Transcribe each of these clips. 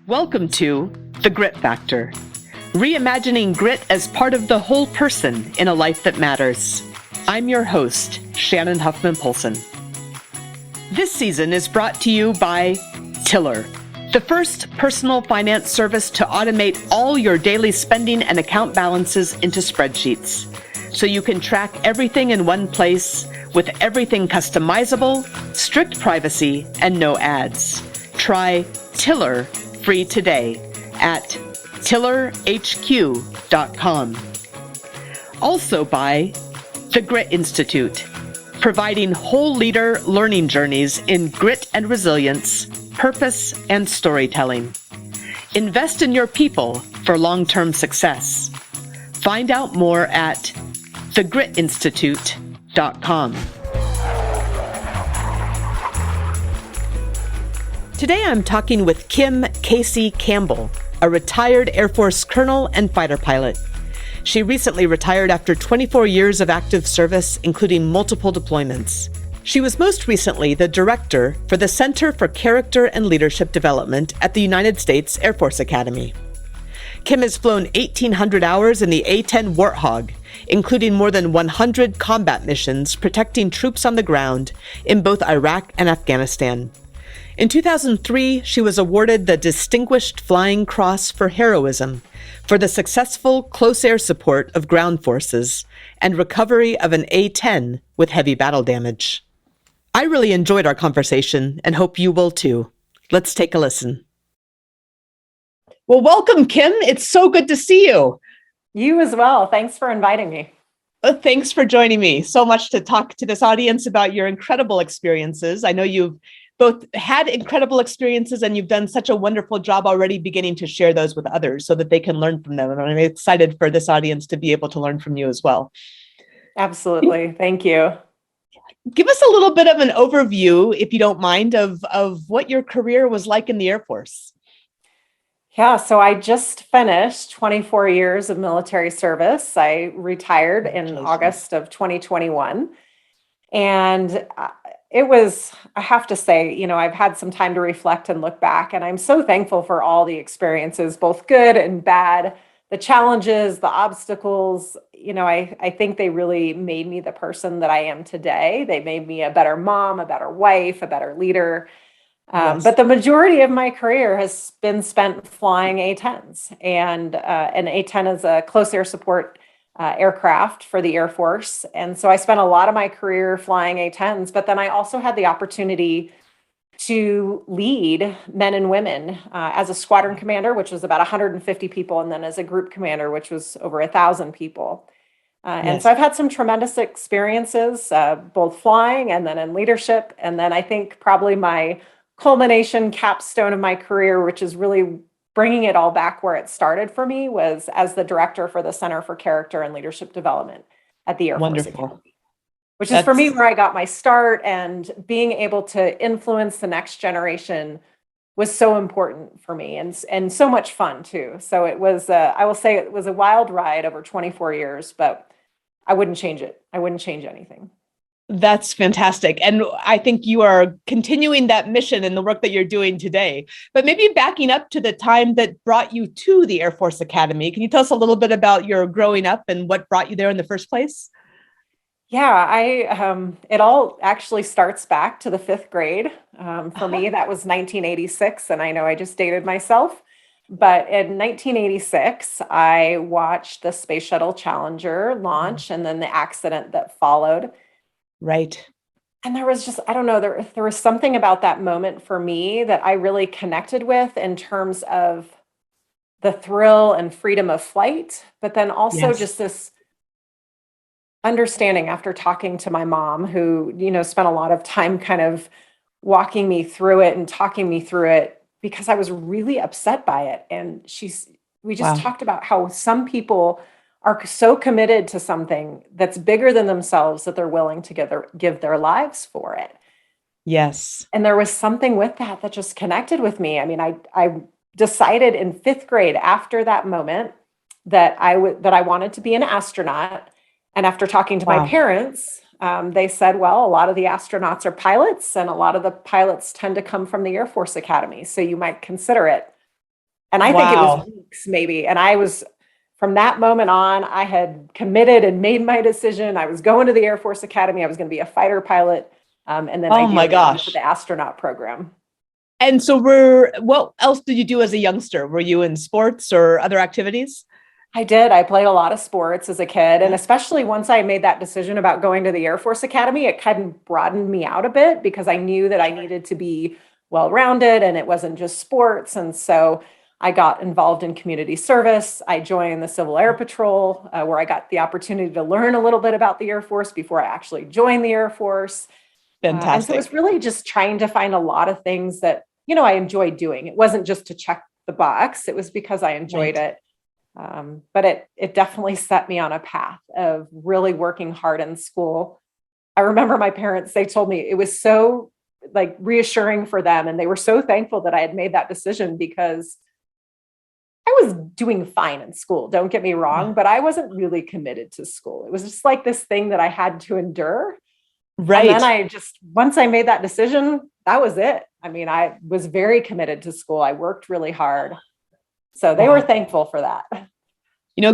Welcome to The Grit Factor, reimagining grit as part of the whole person in a life that matters. I'm your host, Shannon Huffman-Polson. This season is brought to you by Tiller, the first personal finance service to automate all your daily spending and account balances into spreadsheets, so you can track everything in one place with everything customizable, strict privacy, and no ads. Try Tiller free today at tillerhq.com. Also by the Grit Institute, providing whole leader learning journeys in grit and resilience, purpose and storytelling. Invest in your people for long-term success. Find out more at thegritinstitute.com. Today I'm talking with Kim Campbell, a retired Air Force colonel and fighter pilot. She recently retired after 24 years of active service, including multiple deployments. She was most recently the director for the Center for Character and Leadership Development at the United States Air Force Academy. Kim has flown 1,800 hours in the A-10 Warthog, including more than 100 combat missions protecting troops on the ground in both Iraq and Afghanistan. In 2003, she was awarded the Distinguished Flying Cross for Heroism for the successful close air support of ground forces and recovery of an A-10 with heavy battle damage. I really enjoyed our conversation and hope you will too. Let's take a listen. Well, welcome, Kim. It's so good to see you. You as well. Thanks for inviting me. Thanks for joining me. So much to talk to this audience about your incredible experiences. I know you've both had incredible experiences and you've done such a wonderful job already beginning to share those with others so that they can learn from them. And I'm excited for this audience to be able to learn from you as well. Absolutely. Thank you. Give us a little bit of an overview, if you don't mind, of what your career was like in the Air Force. Yeah, so I just finished 24 years of military service. I retired in August of 2021. And it was, I have to say, I've had some time to reflect and look back, and I'm so thankful for all the experiences, both good and bad, the challenges, the obstacles. I think they really made me the person that I am today. They made me a better mom, a better wife, a better leader. Yes. But the majority of my career has been spent flying A-10s, and an A-10 is a close air support aircraft for the Air Force. And so I spent a lot of my career flying A-10s, but then I also had the opportunity to lead men and women as a squadron commander, which was about 150 people, and then as a group commander, which was over 1,000 people. And so I've had some tremendous experiences, both flying and then in leadership. And then I think probably my culmination capstone of my career, which is really bringing it all back where it started for me, was as the director for the Center for Character and Leadership Development at the Air Force Academy, which is for me where I got my start, and being able to influence the next generation was so important for me, and so much fun too. So it was, I will say it was a wild ride over 24 years, but I wouldn't change it. I wouldn't change anything. That's fantastic. And I think you are continuing that mission in the work that you're doing today. But maybe backing up to the time that brought you to the Air Force Academy, can you tell us a little bit about your growing up and what brought you there in the first place? Yeah, it all actually starts back to the 5th grade. For me, that was 1986, and I know I just dated myself. But in 1986, I watched the Space Shuttle Challenger launch and then the accident that followed. Right. And there was just, I don't know, there was something about that moment for me that I really connected with in terms of the thrill and freedom of flight, but then also just this understanding after talking to my mom, who, spent a lot of time kind of walking me through it and talking me through it, because I was really upset by it. And we just talked about how some people are so committed to something that's bigger than themselves that they're willing to give their lives for it. Yes. And there was something with that just connected with me. I mean, I decided in 5th grade after that moment that I wanted to be an astronaut. And after talking to my parents, They said, well, a lot of the astronauts are pilots, and a lot of the pilots tend to come from the Air Force Academy, so you might consider it. And I think it was Wow. weeks maybe. And from that moment on, I had committed and made my decision. I was going to the Air Force Academy. I was going to be a fighter pilot. And then Oh my ideally into gosh. the astronaut program. And so what else did you do as a youngster? Were you in sports or other activities? I did. I played a lot of sports as a kid. And Yeah. especially once I made that decision about going to the Air Force Academy, it kind of broadened me out a bit because I knew that I needed to be well-rounded and it wasn't just sports. And so I got involved in community service. I joined the Civil Air Patrol, where I got the opportunity to learn a little bit about the Air Force before I actually joined the Air Force. And so it was Fantastic. really just trying to find a lot of things that, I enjoyed doing. It wasn't just to check the box. It was because I enjoyed Right. it. But it definitely set me on a path of really working hard in school. I remember my parents, they told me it was so like reassuring for them. And they were so thankful that I had made that decision because I was doing fine in school. Don't get me wrong, but I wasn't really committed to school. It was just like this thing that I had to endure. And then Right. once I made that decision, that was it. I mean, I was very committed to school. I worked really hard. So they were Wow. thankful for that.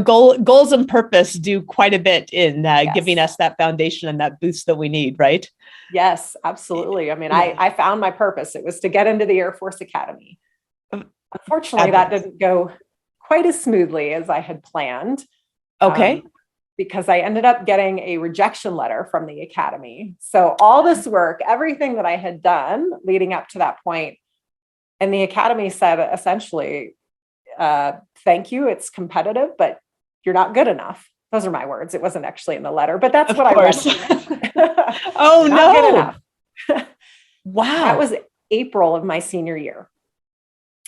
Goals and purpose do quite a bit in giving Yes. us that foundation and that boost that we need, right? Yes, absolutely. I mean, Yeah. I found my purpose. It was to get into the Air Force Academy. Unfortunately, that Fabulous. didn't go quite as smoothly as I had planned, Okay. because I ended up getting a rejection letter from the Academy. So all this work, everything that I had done leading up to that point, and the Academy said essentially, thank you, it's competitive, but you're not good enough. Those are my words. It wasn't actually in the letter, but that's Of what I read. course. Oh You're not good no. enough. That Wow. was April of my senior year.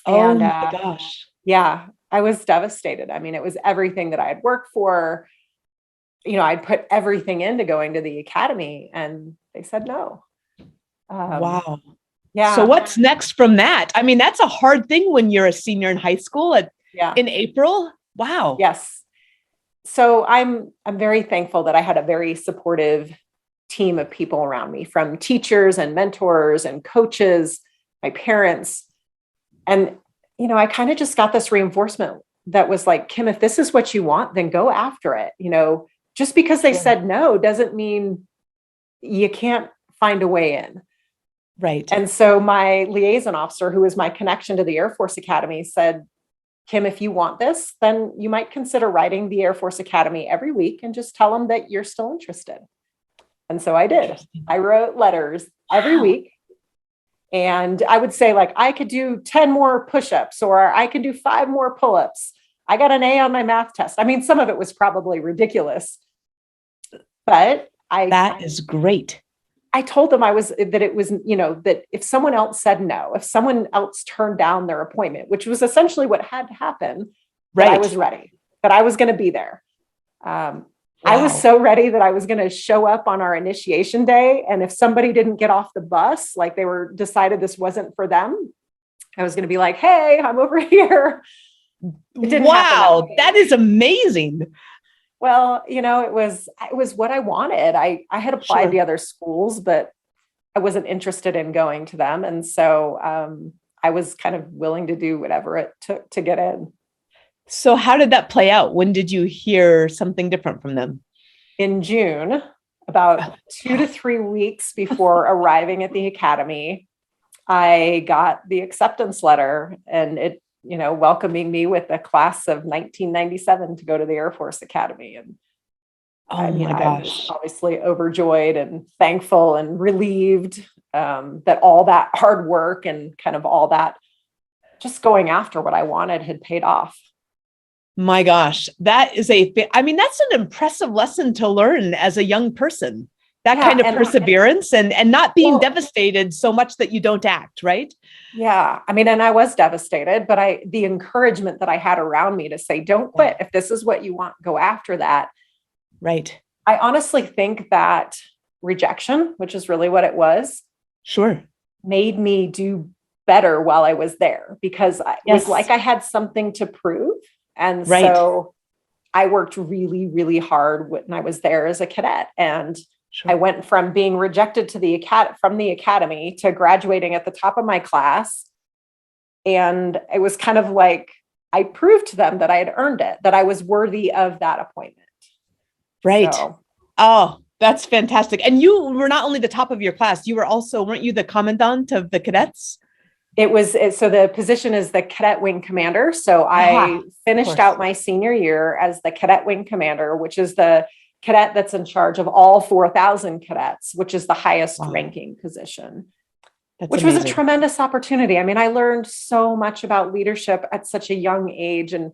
Oh And my gosh. yeah, I was devastated. I mean, it was everything that I had worked for. I'd put everything into going to the academy and they said no. Um, Wow. So yeah, what's next from that? I mean, that's a hard thing when you're a senior in high school yeah, in April. Wow. yes. So I'm very thankful that I had a very supportive team of people around me, from teachers and mentors and coaches, my parents. And, I kind of just got this reinforcement that was like, Kim, if this is what you want, then go after it. Just because they Sure. said no doesn't mean you can't find a way in. Right. And so my liaison officer, who was my connection to the Air Force Academy, said, Kim, if you want this, then you might consider writing the Air Force Academy every week and just tell them that you're still interested. And so I did. Interesting. I wrote letters every Wow. week. And I would say, like, I could do 10 more push-ups or I can do 5 more pull-ups. I got an A on my math test. I mean, some of it was probably ridiculous, but That is great. I told them that if someone else said no, if someone else turned down their appointment, which was essentially what had to happen, that I was Right. ready, that I was going to be there. I was Wow. so ready that I was going to show up on our initiation day. And if somebody didn't get off the bus, like they were decided this wasn't for them, I was going to be like, hey, I'm over here. It didn't happen that Wow. way. That is amazing. Well, it was what I wanted. I had applied Sure. to other schools, but I wasn't interested in going to them. And so I was kind of willing to do whatever it took to get in. So how did that play out? When did you hear something different from them? In June, about 2 to 3 weeks before arriving at the academy, I got the acceptance letter and it, welcoming me with a class of 1997 to go to the Air Force Academy. And Oh my I was gosh. obviously overjoyed and thankful and relieved that all that hard work and kind of all that just going after what I wanted had paid off. My gosh. That's an impressive lesson to learn as a young person. That Yeah, kind of and perseverance and not being well, devastated so much that you don't act, right? yeah, and I was devastated, but the encouragement that I had around me to say, don't quit. If this is what you want, go after that. Right. I honestly think that rejection, which is really what it was, Sure. made me do better while I was there because it was Yes. like I had something to prove. And Right. so I worked really, really hard when I was there as a cadet. And Sure. I went from being rejected from the academy to graduating at the top of my class. And it was kind of like I proved to them that I had earned it, that I was worthy of that appointment. Right. So, Oh, that's fantastic. And you were not only the top of your class, you were also, weren't you the commandant of the cadets? so the position is the cadet wing commander. So Ah, I finished out my senior year as the cadet wing commander, which is the cadet that's in charge of all 4,000 cadets, which is the highest ranking position, that's which amazing. was a tremendous opportunity. I mean, I learned so much about leadership at such a young age and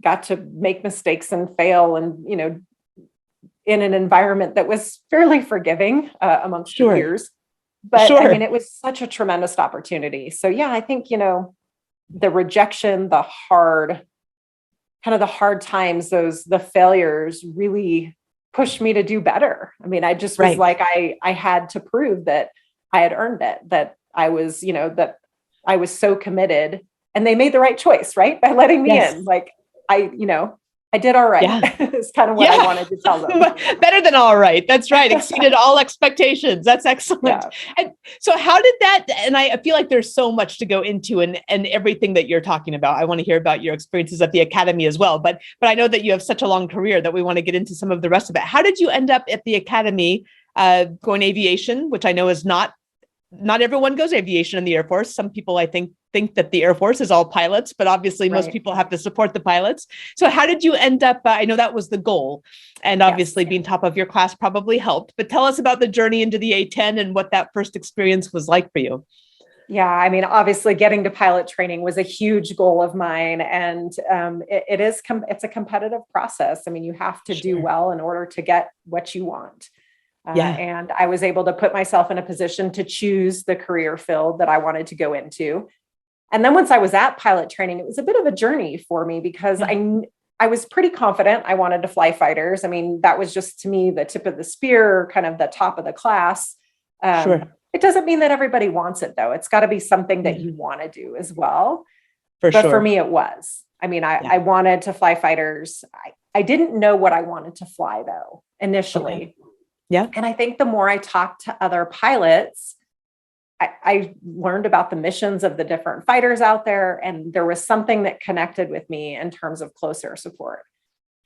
got to make mistakes and fail and, in an environment that was fairly forgiving amongst the peers. But I mean, it was such a tremendous opportunity. So yeah, I think, the rejection, the hard times, the failures really pushed me to do better. I mean, I just was like, I had to prove that I had earned it, that I was, that I was so committed, and they made the right choice, right? By letting me in. Like I did all right. Yeah. It's kind of what I wanted to tell them. Better than all right. That's right. Exceeded all expectations. That's excellent. Yeah. And so how did that, and I feel like there's so much to go into and everything that you're talking about. I want to hear about your experiences at the academy as well. But I know that you have such a long career that we want to get into some of the rest of it. How did you end up at the academy going aviation, which I know is not everyone goes aviation in the Air Force. Some people, I think that the Air Force is all pilots, but obviously most people have to support the pilots. So how did you end up? I know that was the goal, and obviously being top of your class probably helped, but tell us about the journey into the A-10 and what that first experience was like for you. Yeah, I mean, obviously getting to pilot training was a huge goal of mine. And it's a competitive process. I mean, you have to do well in order to get what you want. And I was able to put myself in a position to choose the career field that I wanted to go into. And then once I was at pilot training, it was a bit of a journey for me because I was pretty confident I wanted to fly fighters. I mean, that was just, to me, the tip of the spear, kind of the top of the class. It doesn't mean that everybody wants it, though. It's got to be something that you want to do as well. For me, it was. I mean, I wanted to fly fighters. I didn't know what I wanted to fly, though, initially. Okay. Yeah. And I think the more I talked to other pilots, I learned about the missions of the different fighters out there. And there was something that connected with me in terms of close air support.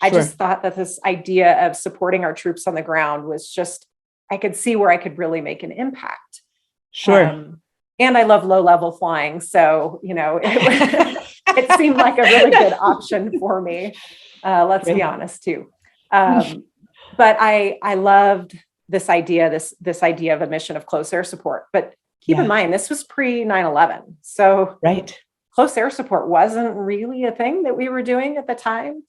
I just thought that this idea of supporting our troops on the ground was just, I could see where I could really make an impact. And I love low level flying. So, it seemed like a really good option for me. Let's be honest too. But I loved this idea of a mission of close air support. But keep in mind, this was pre 9/11. So close air support wasn't really a thing that we were doing at the time.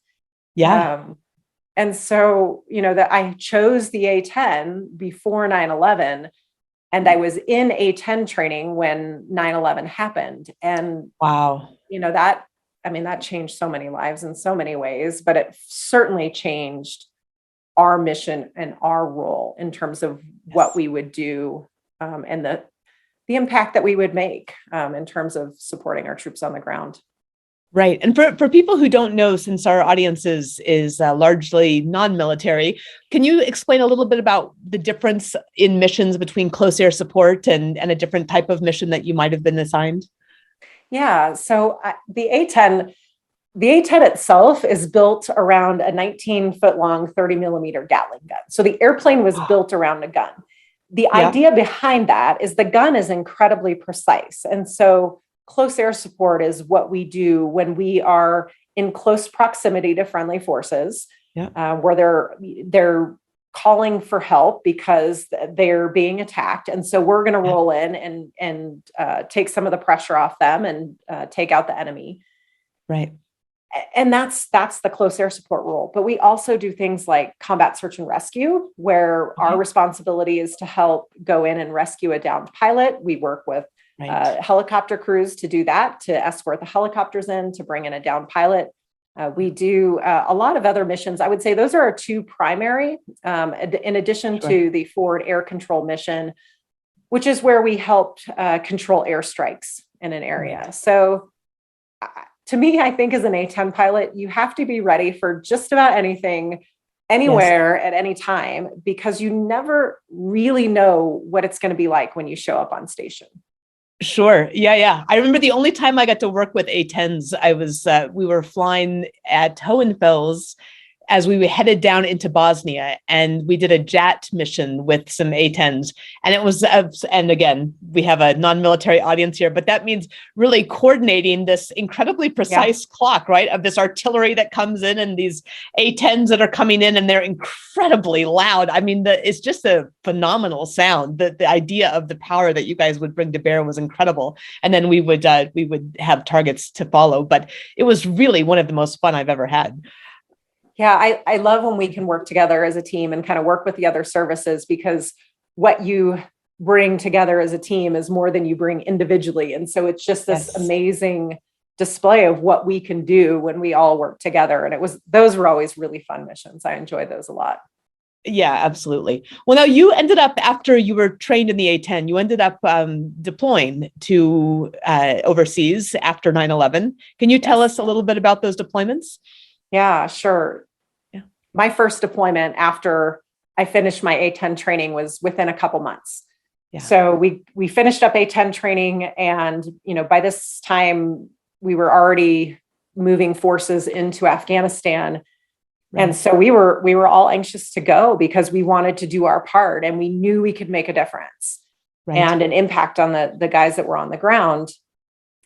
And so, that I chose the A-10 before 9/11, and I was in A-10 training when 9/11 happened. And that changed so many lives in so many ways, but it certainly changed our mission and our role in terms of what we would do, and the impact that we would make in terms of supporting our troops on the ground. Right. And for people who don't know, since our audience is largely non-military, can you explain a little bit about the difference in missions between close air support and a different type of mission that you might have been assigned? Yeah. So the A-10 itself is built around a 19-foot long, 30 millimeter Gatling gun. So the airplane was built around a gun. The idea behind that is the gun is incredibly precise. And so close air support is what we do when we are in close proximity to friendly forces, where they're calling for help because they're being attacked. And so we're going to roll in and take some of the pressure off them and take out the enemy. Right. And that's the close air support role. But we also do things like combat search and rescue, where our responsibility is to help go in and rescue a downed pilot. We work with helicopter crews to do that, to escort the helicopters in, to bring in a downed pilot. We do a lot of other missions. I would say those are our two primary, in addition to the forward air control mission, which is where we helped control airstrikes in an area. So to me, I think as an A-10 pilot, you have to be ready for just about anything, anywhere, at any time, because you never really know what it's going to be like when you show up on station. Sure. Yeah, yeah. I remember the only time I got to work with A-10s, we were flying at Hohenfels as we were headed down into Bosnia, and we did a JAT mission with some A-10s. And it was, and again, we have a non-military audience here, but that means really coordinating this incredibly Yeah. precise clock, right? Of this artillery that comes in and these A-10s that are coming in, and they're incredibly loud. I mean, it's just a phenomenal sound. The idea of the power that you guys would bring to bear was incredible. And then we would have targets to follow, but it was really one of the most fun I've ever had. Yeah, I love when we can work together as a team and kind of work with the other services, because what you bring together as a team is more than you bring individually. And so it's just this Yes. amazing display of what we can do when we all work together. And those were always really fun missions. I enjoyed those a lot. Yeah, absolutely. Well, now you ended up, after you were trained in the A-10, you ended up deploying to overseas after 9/11. Can you tell Yes. us a little bit about those deployments? Yeah, sure. Yeah. My first deployment after I finished my A-10 training was within a couple months. Yeah. So we finished up A-10 training, and by this time we were already moving forces into Afghanistan. Right. And so we were all anxious to go because we wanted to do our part, and we knew we could make a difference Right. and an impact on the guys that were on the ground.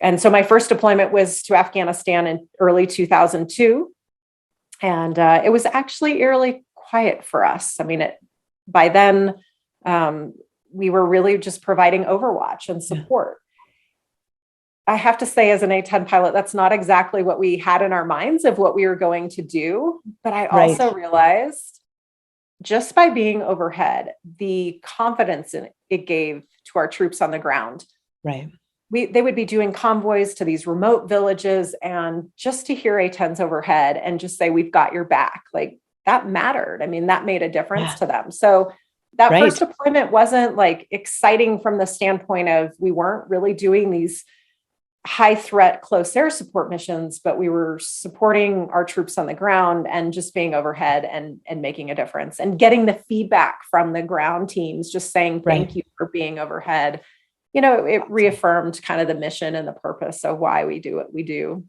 And so my first deployment was to Afghanistan in early 2002. And it was actually eerily quiet for us. I mean, by then, we were really just providing overwatch and support. I have to say, as an A-10 pilot, that's not exactly what we had in our minds of what we were going to do. But I also realized, just by being overhead, the confidence it gave to our troops on the ground. Right. They would be doing convoys to these remote villages, and just to hear A-10s overhead and just say, "We've got your back," like that mattered. I mean, that made a difference to them. So that first deployment wasn't like exciting from the standpoint of we weren't really doing these high threat close air support missions, but we were supporting our troops on the ground and just being overhead and making a difference and getting the feedback from the ground teams, just saying thank you for being overhead. It reaffirmed kind of the mission and the purpose of why we do what we do.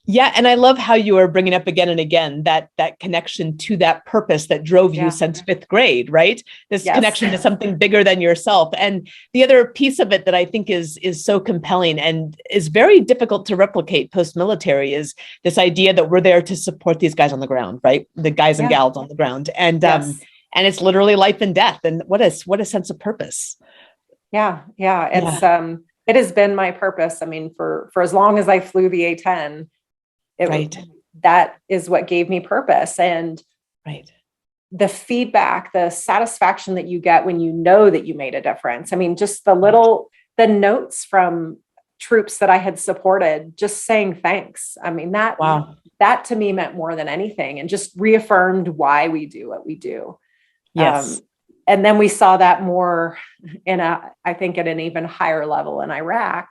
Yeah, and I love how you are bringing up again and again that connection to that purpose that drove you since fifth grade, right? This connection to something bigger than yourself. And the other piece of it that I think is so compelling and is very difficult to replicate post-military is this idea that we're there to support these guys on the ground, right? The guys and gals on the ground, and it's literally life and death. And what a sense of purpose. Yeah. It's it has been my purpose. I mean, for as long as I flew the A-10. That is what gave me purpose. And the feedback, the satisfaction that you get when you know that you made a difference. I mean, just the notes from troops that I had supported, just saying thanks. I mean, that to me meant more than anything, and just reaffirmed why we do what we do. Yes. And then we saw that more I think at an even higher level in Iraq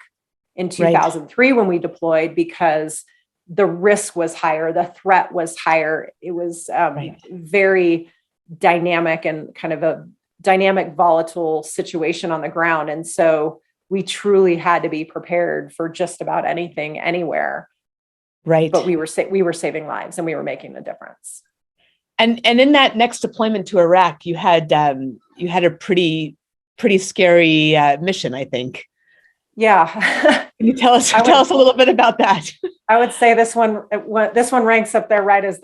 in 2003 when we deployed, because the risk was higher, the threat was higher. It was very dynamic and kind of a dynamic, volatile situation on the ground. And so we truly had to be prepared for just about anything, anywhere. Right. But we were saving lives, and we were making a difference. And in that next deployment to Iraq, you had a pretty scary mission, I think. Yeah. Can you tell us a little bit about that? I would say this one ranks up there right at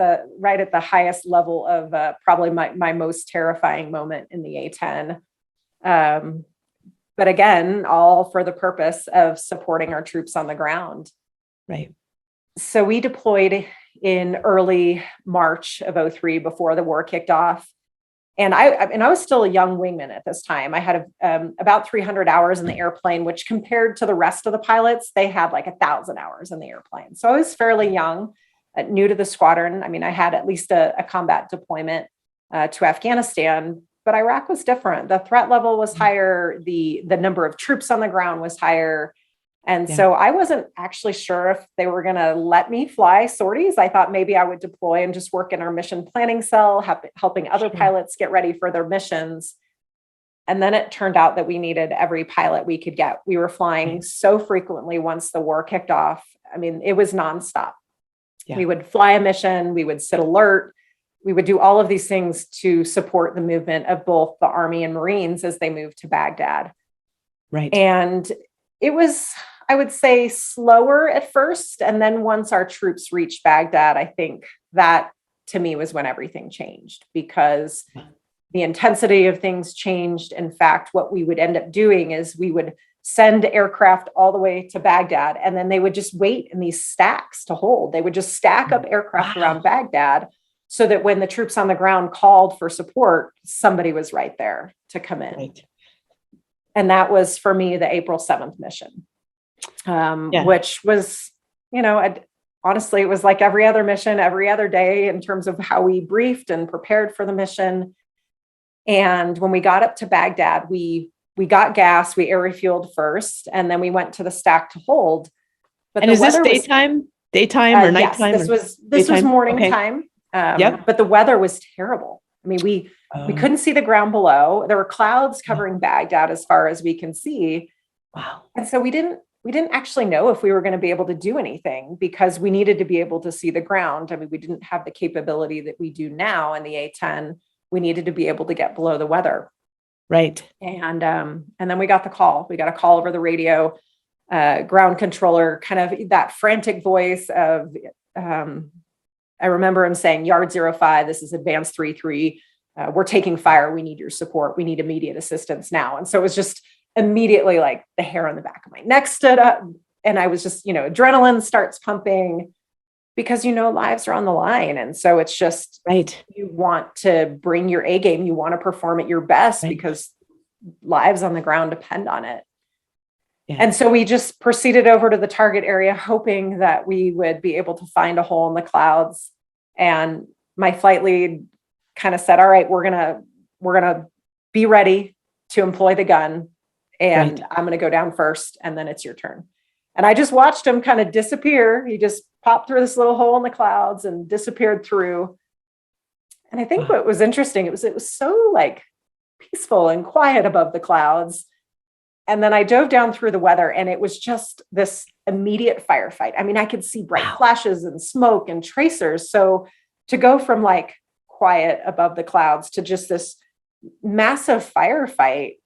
the highest level of probably my most terrifying moment in the A-10. But again, all for the purpose of supporting our troops on the ground. Right. So we deployed in early March of 2003 before the war kicked off. And I was still a young wingman at this time. I had about 300 hours in the airplane, which compared to the rest of the pilots, they had like 1,000 hours in the airplane. So I was fairly young, new to the squadron. I mean, I had at least a combat deployment to Afghanistan, but Iraq was different. The threat level was higher. The number of troops on the ground was higher. And so I wasn't actually sure if they were going to let me fly sorties. I thought maybe I would deploy and just work in our mission planning cell, helping other pilots get ready for their missions. And then it turned out that we needed every pilot we could get. We were flying so frequently once the war kicked off. I mean, it was nonstop. Yeah. We would fly a mission, we would sit alert, we would do all of these things to support the movement of both the Army and Marines as they moved to Baghdad. Right. And it was, I would say, slower at first. And then once our troops reached Baghdad, I think that to me was when everything changed, because the intensity of things changed. In fact, what we would end up doing is we would send aircraft all the way to Baghdad, and then they would just wait in these stacks to hold. They would just stack up aircraft around Baghdad so that when the troops on the ground called for support, somebody was right there to come in. Right. And that was, for me, the April 7th mission, which was, honestly, it was like every other mission, every other day in terms of how we briefed and prepared for the mission. And when we got up to Baghdad, we got gas, we air refueled first, and then we went to the stack to hold. But and is this daytime or nighttime? Yes, this was morning time. But the weather was terrible. I mean, we couldn't see the ground below. There were clouds covering Baghdad as far as we can see. Wow. And so we didn't actually know if we were going to be able to do anything, because we needed to be able to see the ground. I mean, we didn't have the capability that we do now in the A-10. We needed to be able to get below the weather. Right. And then we got the call. We got a call over the radio, ground controller, kind of that frantic voice of, I remember him saying, Yard 05, this is Advanced 3-3. We're taking fire. We need your support. We need immediate assistance now. And so it was just immediately like the hair on the back of my neck stood up. And I was just, adrenaline starts pumping, because, lives are on the line. And so it's just, right. You want to bring your A game. You want to perform at your best, because lives on the ground depend on it. Yeah. And so we just proceeded over to the target area, hoping that we would be able to find a hole in the clouds. And my flight lead kind of said, all right, we're going to be ready to employ the gun. And I'm going to go down first, and then it's your turn. And I just watched him kind of disappear. He just popped through this little hole in the clouds and disappeared through. And I think what was interesting, it was so like peaceful and quiet above the clouds. And then I dove down through the weather, and it was just this immediate firefight. I mean, I could see bright flashes and smoke and tracers. So to go from like quiet above the clouds to just this massive firefight,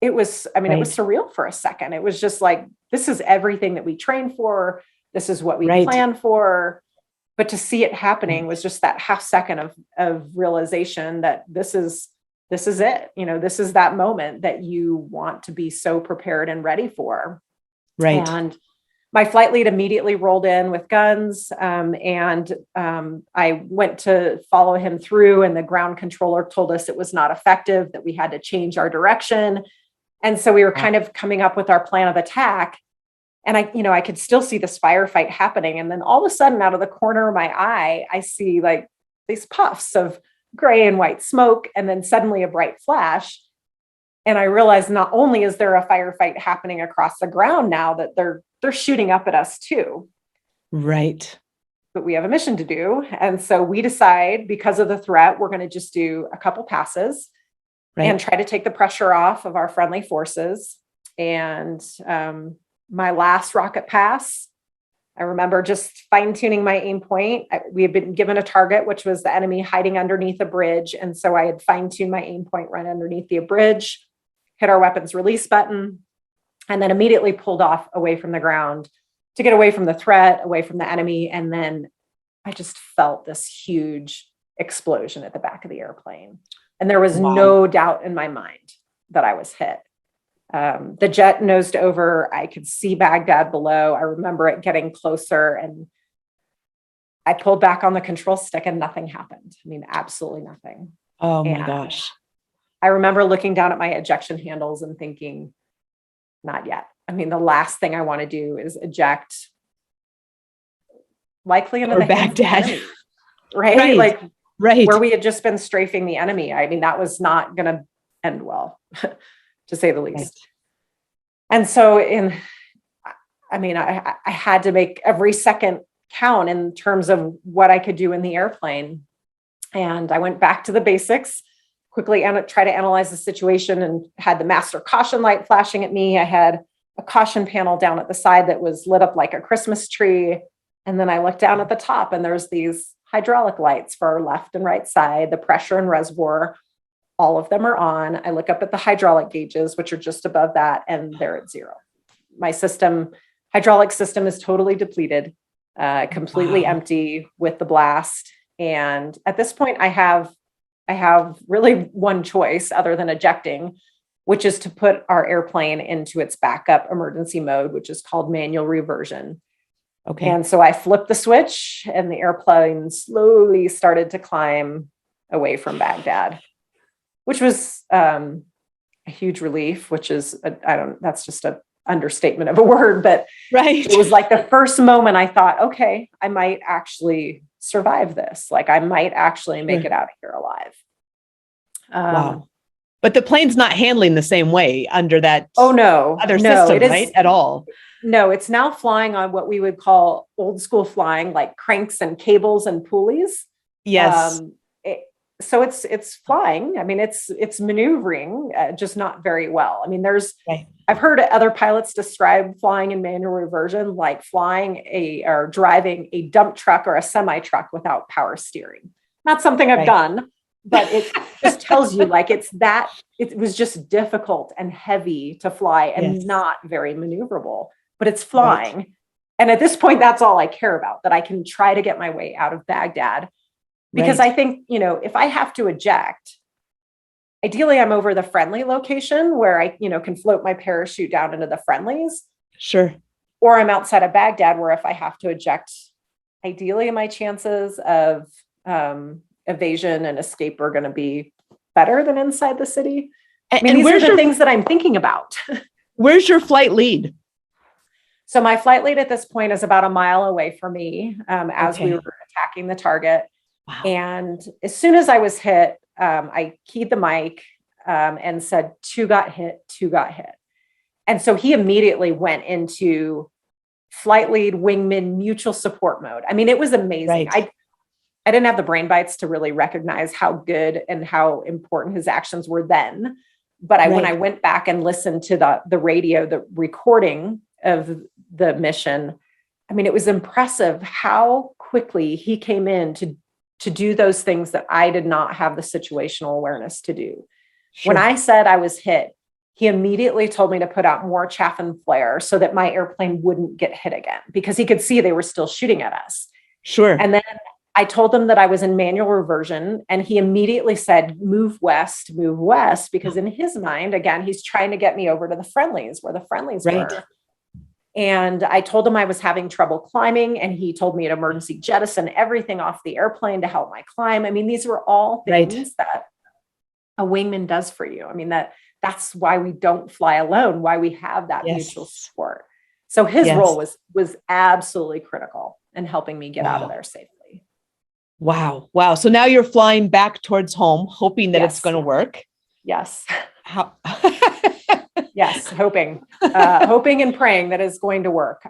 it was surreal for a second. It was just like, this is everything that we train for. This is what we plan for. But to see it happening was just that half second of realization that this is it. This is that moment that you want to be so prepared and ready for. Right. And my flight lead immediately rolled in with guns. I went to follow him through, and the ground controller told us it was not effective, that we had to change our direction. And so we were kind of coming up with our plan of attack. And I could still see this firefight happening. And then all of a sudden, out of the corner of my eye, I see like these puffs of gray and white smoke, and then suddenly a bright flash. And I realized not only is there a firefight happening across the ground now, that they're shooting up at us too. Right. But we have a mission to do. And so we decide, because of the threat, we're going to just do a couple passes and try to take the pressure off of our friendly forces. And my last rocket pass, I remember just fine-tuning my aim point. We had been given a target, which was the enemy hiding underneath a bridge. And so I had fine-tuned my aim point right underneath the bridge, hit our weapons release button, and then immediately pulled off away from the ground to get away from the threat, away from the enemy. And then I just felt this huge explosion at the back of the airplane. And there was no doubt in my mind that I was hit. The jet nosed over. I could see Baghdad below. I remember it getting closer, and I pulled back on the control stick, and nothing happened. I mean, absolutely nothing. Oh my gosh. I remember looking down at my ejection handles and thinking, not yet. I mean, the last thing I want to do is eject, likely into the Baghdad, right? Where we had just been strafing the enemy. I mean, that was not going to end well, to say the least. Right. And so I had to make every second count in terms of what I could do in the airplane. And I went back to the basics, quickly try to analyze the situation and had the master caution light flashing at me. I had a caution panel down at the side that was lit up like a Christmas tree. And then I looked down at the top and there's these hydraulic lights for our left and right side, the pressure and reservoir, all of them are on. I look up at the hydraulic gauges, which are just above that, and they're at 0. My hydraulic system is totally depleted, completely empty with the blast. And at this point, I have really one choice other than ejecting, which is to put our airplane into its backup emergency mode, which is called manual reversion. Okay. And so I flipped the switch and the airplane slowly started to climb away from Baghdad, which was a huge relief, which is, that's just an understatement of a word, but right. It was like the first moment I thought, okay, I might actually survive this. Like I might actually make it out of here alive. Wow. But the plane's not handling the same way under that other system, right? At all. No, it's now flying on what we would call old school flying, like cranks and cables and pulleys. Yes. So it's flying. I mean, it's maneuvering, just not very well. I mean, I've heard other pilots describe flying in manual reversion like or driving a dump truck or a semi truck without power steering. Not something I've done, but it just tells you like it was just difficult and heavy to fly and not very maneuverable, but it's flying. Right. And at this point, that's all I care about, that I can try to get my way out of Baghdad. Because I think, if I have to eject, ideally I'm over the friendly location where I, can float my parachute down into the friendlies. Sure. Or I'm outside of Baghdad where if I have to eject, ideally my chances of evasion and escape are going to be better than inside the city. I mean, these are the things that I'm thinking about. Where's your flight lead? So my flight lead at this point is about a mile away from me as we were attacking the target. Wow. And as soon as I was hit, I keyed the mic and said, 2 got hit, 2 got hit. And so he immediately went into flight lead, wingman, mutual support mode. I mean, it was amazing. Right. I didn't have the brain bites to really recognize how good and how important his actions were then. But when I went back and listened to the radio, the recording of the mission, I mean, it was impressive how quickly he came in to do those things that I did not have the situational awareness to do. Sure. When I said I was hit, he immediately told me to put out more chaff and flare so that my airplane wouldn't get hit again, because he could see they were still shooting at us. Sure. And then I told him that I was in manual reversion, and he immediately said, move west, because in his mind, again, he's trying to get me over to the friendlies where the friendlies were. And I told him I was having trouble climbing, and he told me to emergency jettison everything off the airplane to help my climb. I mean, these were all things that a wingman does for you. I mean, that's why we don't fly alone, why we have that mutual support. So his role was absolutely critical in helping me get out of there safely. Wow. So now you're flying back towards home, hoping that it's going to work. Yes. How? Yes, hoping and praying that it's going to work.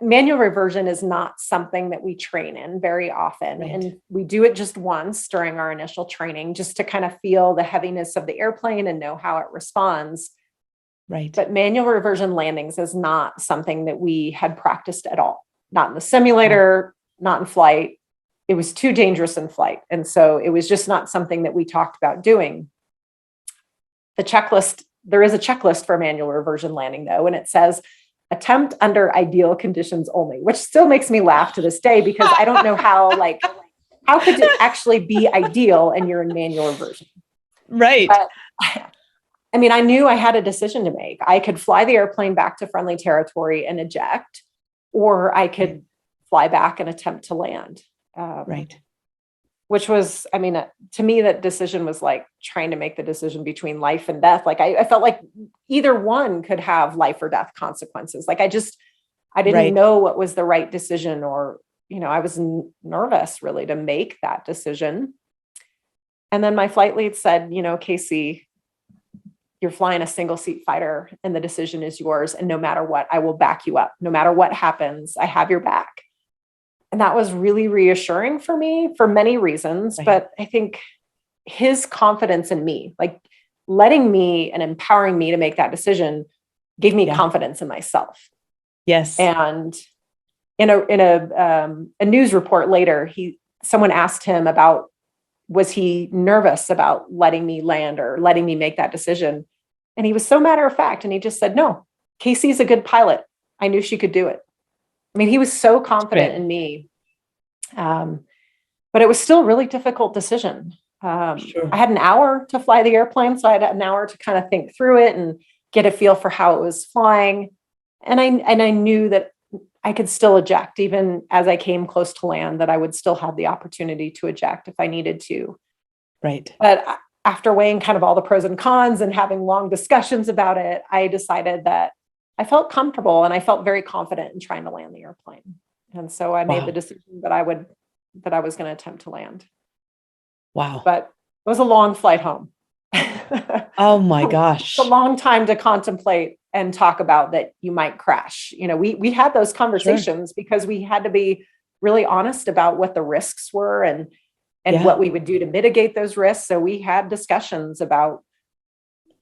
Manual reversion is not something that we train in very often. Right. And we do it just once during our initial training, just to kind of feel the heaviness of the airplane and know how it responds. Right. But manual reversion landings is not something that we had practiced at all. Not in the simulator, not in flight. It was too dangerous in flight. And so it was just not something that we talked about doing. There is a checklist for manual reversion landing though, and it says attempt under ideal conditions only, which still makes me laugh to this day, because I don't know how could it actually be ideal and you're in manual reversion? Right. But, I mean, I knew I had a decision to make. I could fly the airplane back to friendly territory and eject, or I could fly back and attempt to land. Right. Which was, I mean, to me, that decision was like trying to make the decision between life and death. Like I felt like either one could have life or death consequences. Like I didn't know what was the right decision, or, I was nervous really to make that decision. And then my flight lead said, Casey, you're flying a single seat fighter and the decision is yours. And no matter what, I will back you up. No matter what happens, I have your back. And that was really reassuring for me for many reasons. Right. But I think his confidence in me, like letting me and empowering me to make that decision, gave me confidence in myself. Yes. And in a news report later, someone asked him about, was he nervous about letting me land or letting me make that decision? And he was so matter of fact. And he just said, no, Casey's a good pilot. I knew she could do it. I mean, he was so confident in me. But it was still a really difficult decision. Sure. I had an hour to fly the airplane. So I had an hour to kind of think through it and get a feel for how it was flying. And I knew that I could still eject, even as I came close to land, that I would still have the opportunity to eject if I needed to. Right. But after weighing kind of all the pros and cons and having long discussions about it, I decided that I felt comfortable and I felt very confident in trying to land the airplane. And so I made the decision that I was going to attempt to land. Wow. But it was a long flight home. Oh my gosh. It's a long time to contemplate and talk about that you might crash. You know, we had those conversations because we had to be really honest about what the risks were and what we would do to mitigate those risks. So we had discussions about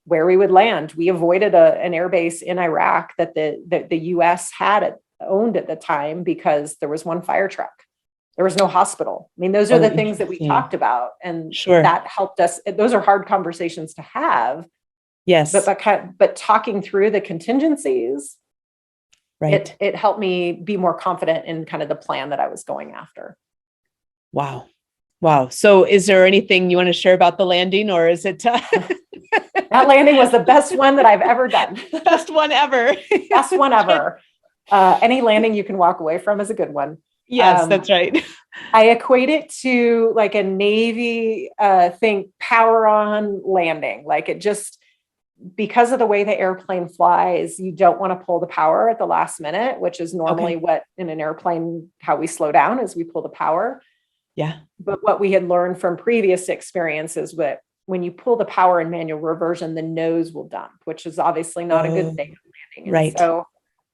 where we would land. We avoided an air base in Iraq that the US had owned at the time because there was one fire truck. There was no hospital. I mean, those are the things that we talked about, and that helped us. Those are hard conversations to have. Yes. But talking through the contingencies, it helped me be more confident in kind of the plan that I was going after. Wow. So is there anything you want to share about the landing, or is it? That landing was the best one that I've ever done. Best one ever. Best one ever. Any landing you can walk away from is a good one. Yes, that's right. I equate it to like a Navy think power on landing. Like it just, because of the way the airplane flies, you don't want to pull the power at the last minute, which is normally what in an airplane, how we slow down is we pull the power. Yeah. But what we had learned from previous experiences with when you pull the power in manual reversion, the nose will dump, which is obviously not a good thing for landing. Right. And so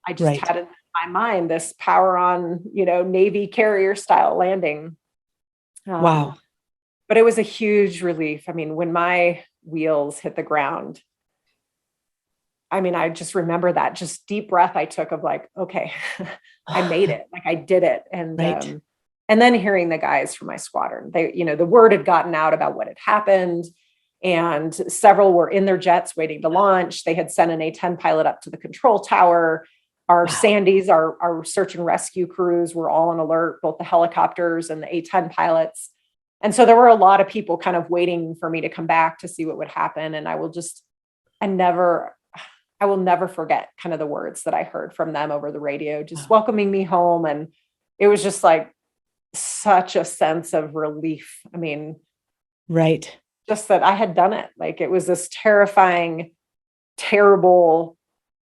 I just had in my mind this power on, Navy carrier style landing. Wow. But it was a huge relief. I mean, when my wheels hit the ground, I mean, I just remember that just deep breath I took of like, okay, I made it. Like I did it. And then hearing the guys from my squadron, the word had gotten out about what had happened, and several were in their jets waiting to launch. They had sent an A-10 pilot up to the control tower. Our Sandies, our search and rescue crews were all on alert, both the helicopters and the A-10 pilots. And so there were a lot of people kind of waiting for me to come back to see what would happen. And I will never forget kind of the words that I heard from them over the radio, just welcoming me home. And it was just like such a sense of relief. I mean, just that I had done it. Like it was this terrifying, terrible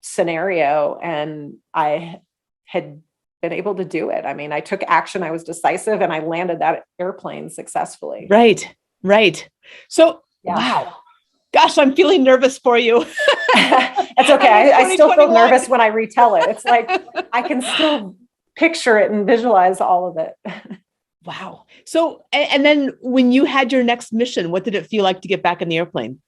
scenario, and I had been able to do it. I mean, I took action, I was decisive, and I landed that airplane successfully. Right. So, wow. Gosh, I'm feeling nervous for you. It's okay. I still feel nervous when I retell it. It's like, I can still picture it and visualize all of it. Wow. So, and then when you had your next mission, what did it feel like to get back in the airplane?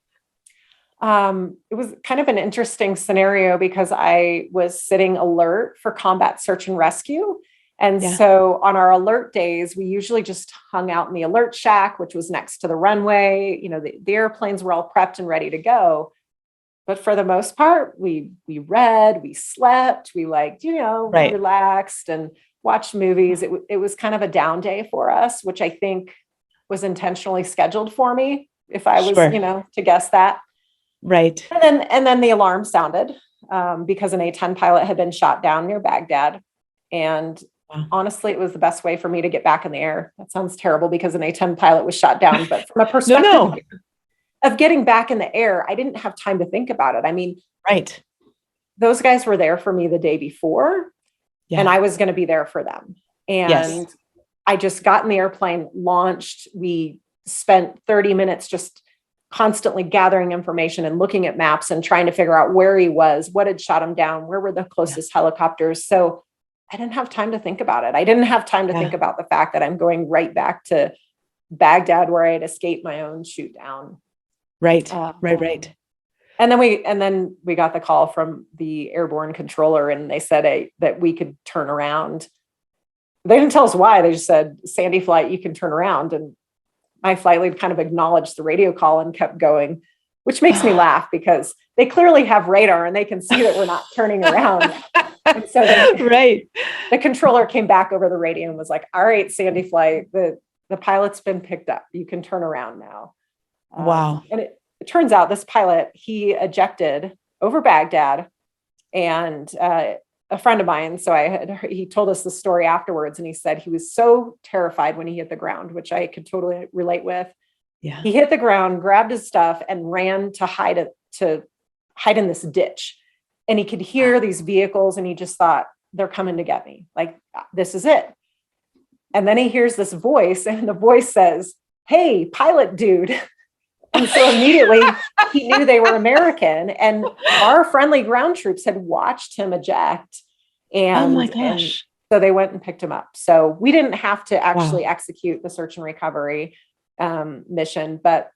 It was kind of an interesting scenario because I was sitting alert for combat search and rescue. And so on our alert days, we usually just hung out in the alert shack, which was next to the runway. The airplanes were all prepped and ready to go. But for the most part, we read, we slept, we relaxed and watched movies. It was kind of a down day for us, which I think was intentionally scheduled for me, if I was, to guess that. Right. And then the alarm sounded because an A-10 pilot had been shot down near Baghdad. And honestly, it was the best way for me to get back in the air. That sounds terrible because an A-10 pilot was shot down, but from a perspective of getting back in the air, I didn't have time to think about it. I mean, those guys were there for me the day before, and I was going to be there for them. And I just got in the airplane, launched. We spent 30 minutes just constantly gathering information and looking at maps and trying to figure out where he was, what had shot him down, where were the closest helicopters. So I didn't have time to think about it. I didn't have time to think about the fact that I'm going right back to Baghdad, where I had escaped my own shoot down. Right. Right. And then we got the call from the airborne controller, and they said that we could turn around. They didn't tell us why. They just said, Sandy flight, you can turn around. And my flight lead kind of acknowledged the radio call and kept going, which makes me laugh because they clearly have radar and they can see that we're not turning around. And so the controller came back over the radio and was like, all right, Sandy flight, the pilot's been picked up. You can turn around now. Wow. And it turns out this pilot, he ejected over Baghdad, and a friend of mine, he told us the story afterwards, and he said he was so terrified when he hit the ground, which I could totally relate with. Yeah. He hit the ground, grabbed his stuff, and ran to hide in this ditch. And he could hear these vehicles, and he just thought, they're coming to get me. Like, this is it. And then he hears this voice, and the voice says, hey, pilot dude. And so immediately he knew they were American, and our friendly ground troops had watched him eject. And, oh my gosh. So they went and picked him up. So we didn't have to actually execute the search and recovery mission. But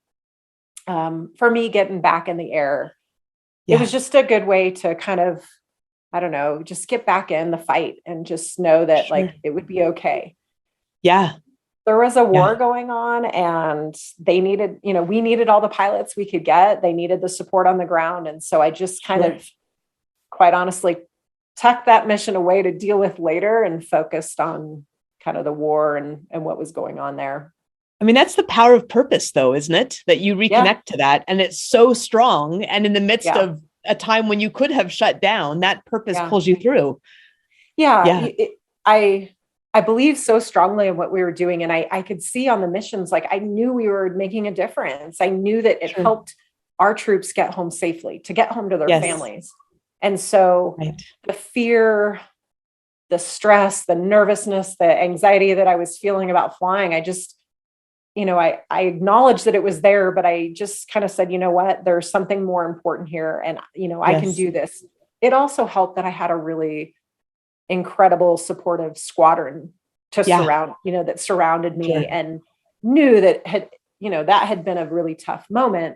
for me, getting back in the air, it was just a good way to kind of, I don't know, just get back in the fight and just know that like it would be okay. Yeah. There was a war going on, and we needed all the pilots we could get. They needed the support on the ground. And so I just kind of, quite honestly, tucked that mission away to deal with later and focused on kind of the war and what was going on there. I mean, that's the power of purpose, though, isn't it? That you reconnect to that, and it's so strong. And in the midst of a time when you could have shut down, that purpose pulls you through. Yeah. I believe so strongly in what we were doing. And I could see on the missions, like I knew we were making a difference. I knew that it helped our troops get home safely, to get home to their families. And so the fear, the stress, the nervousness, the anxiety that I was feeling about flying, I just, I acknowledged that it was there, but I just kind of said, you know what, there's something more important here. And, I can do this. It also helped that I had a really incredible supportive squadron to surround, that surrounded me and knew that that had been a really tough moment,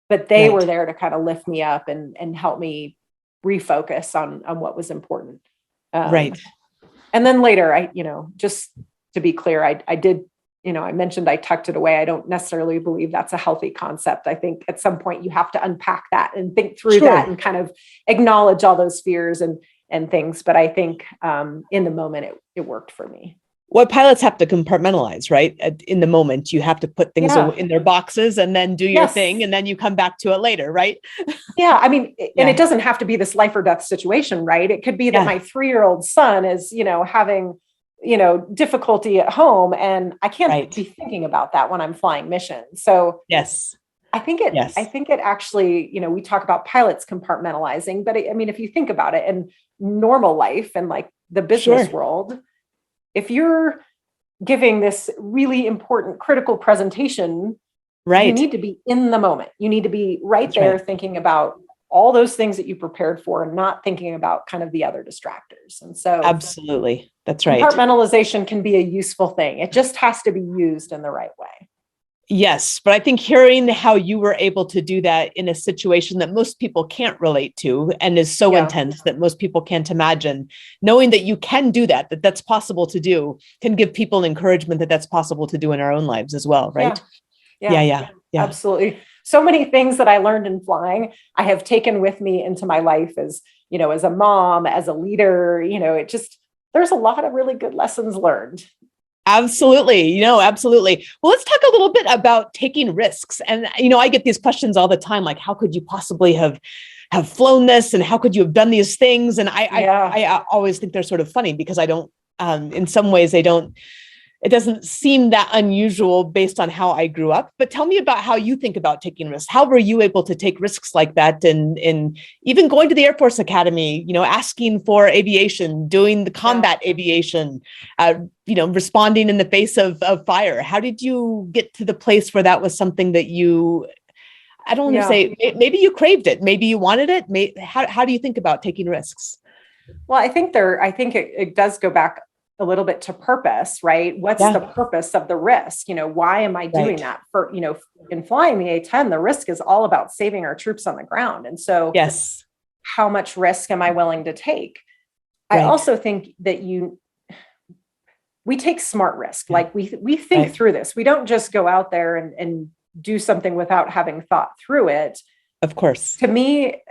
but they were there to kind of lift me up and help me refocus on what was important. And then later, just to be clear, I did, I mentioned I tucked it away. I don't necessarily believe that's a healthy concept. I think at some point you have to unpack that and think through that and kind of acknowledge all those fears and things. But I think in the moment, it worked for me. What pilots have to compartmentalize, right? In the moment, you have to put things in their boxes and then do your thing. And then you come back to it later, right? Yeah. I mean, and it doesn't have to be this life or death situation, right? It could be that my 3-year-old son is, having, difficulty at home, and I can't be thinking about that when I'm flying missions. So I think it actually, we talk about pilots compartmentalizing, but if you think about it in normal life and like the business world, if you're giving this really important, critical presentation, you need to be in the moment. You need to be there thinking about all those things that you prepared for and not thinking about kind of the other distractors. And so absolutely. That's right. Compartmentalization can be a useful thing. It just has to be used in the right way. Yes. But I think hearing how you were able to do that in a situation that most people can't relate to and is so intense that most people can't imagine, knowing that you can do that's possible to do, can give people encouragement that that's possible to do in our own lives as well. Right. Yeah. Absolutely. So many things that I learned in flying, I have taken with me into my life as, as a mom, as a leader, there's a lot of really good lessons learned. Absolutely. Absolutely. Well, let's talk a little bit about taking risks. And, I get these questions all the time, like, how could you possibly have flown this? And how could you have done these things? And I always think they're sort of funny because I don't, in some ways it doesn't seem that unusual based on how I grew up. But tell me about how you think about taking risks. How were you able to take risks like that? And even going to the Air Force Academy, asking for aviation, doing the combat aviation, responding in the face of fire. How did you get to the place where that was something that you, I don't want to say, maybe you craved it, maybe you wanted it. How do you think about taking risks? Well, I think it does go back a little bit to purpose, right? What's the purpose of the risk? Why am I doing that? For, in flying the A-10, the risk is all about saving our troops on the ground. And so how much risk am I willing to take? I also think that we take smart risk. Like we think through this. We don't just go out there and do something without having thought through it. Of course. To me,